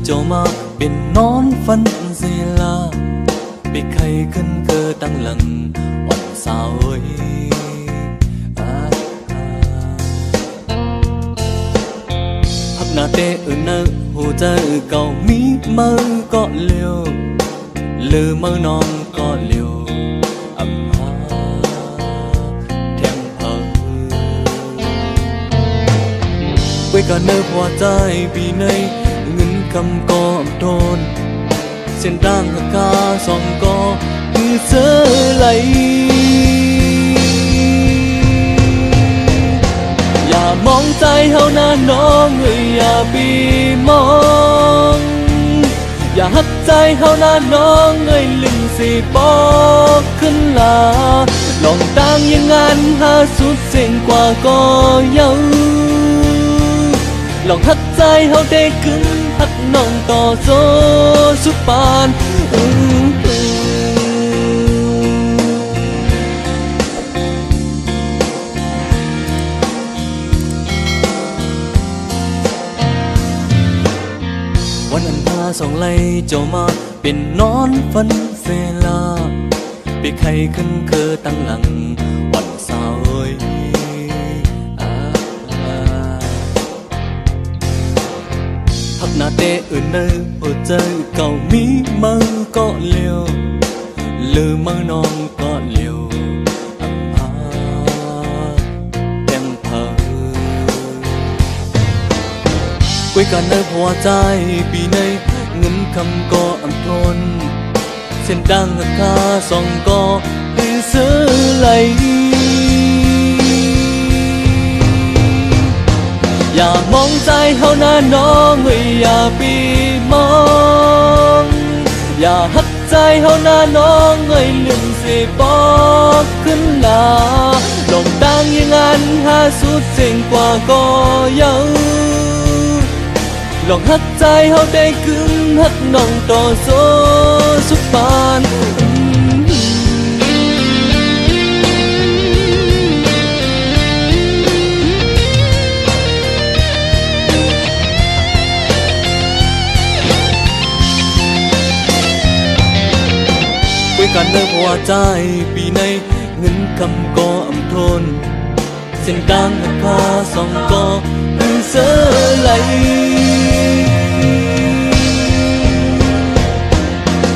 โจมาเป็นนอนฟันเสียลาไปใครขึ้นเกอตั้งหลังอ่อนสาวหักหน้าเตะเนอหูใจเก่ามีมือก็เลี้ยวลืมมือนอนก็เลี้ยวอำหาแทงเผอไว้กันเนื้อหัวใจปีในเงินคำก็โดนเส้นร่างหักกาสองก็คือเสือไหลอย่ามองใจเฮาหน้าน้องอย่าบีมองอย่าหักใจเฮาหน้าน้องลืมสิบอกขึ้นลาลองตั้งยังงั้นหาสุดเส้นกว่าก็ยังลองหักใจเฮาได้ขึ้นหักน้องต่อโซสุดปานวันอันพาสองไล่เจ้ามาเป็นนอนฟันเซลาไปใครขึ้นเคอตั้งหลังวันเสาร์หักหน้าเตะเนอหัวใจเก่ามีมือก็เลี้ยวลืมมือนอนก็เลี้ยวอำหาแก้มเผอไว้กันเนอหัวใจปีในเงินคำก็อำทนเส้นดังหักคาสองก็คือเสือไหลอย่ามองใจเฮาหน้าน้องอย่าปีมองอย่าหักใจเฮาหน้าน้องลืมสิบอกขึ้นลาลองตั้งยังงั้นหาสุดเส้นกว่าก็ยังลองหักใจเฮาได้กึ่งหักน้องต่อโซสุดปานกันเนื้อหัวใจปีในเงินคำก็อำทนเส้นกลางหักคาสองก็คือเสือไหล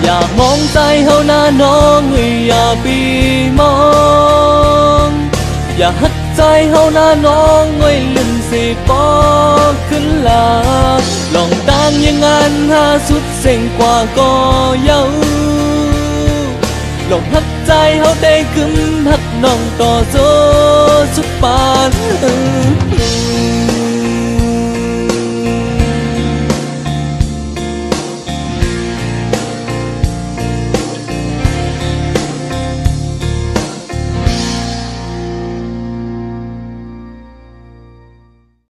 อย่ามองใจเฮาหน้าน้องอย่าปีมองอย่าหักใจเฮาหน้าน้องลืมสิบอกขึ้นลาลองตั้งยังงั้นหาสุดเส้นกว่าก็ยังลองหักใจเฮาได้กึ่มหักน้องต่อโซสุดปาน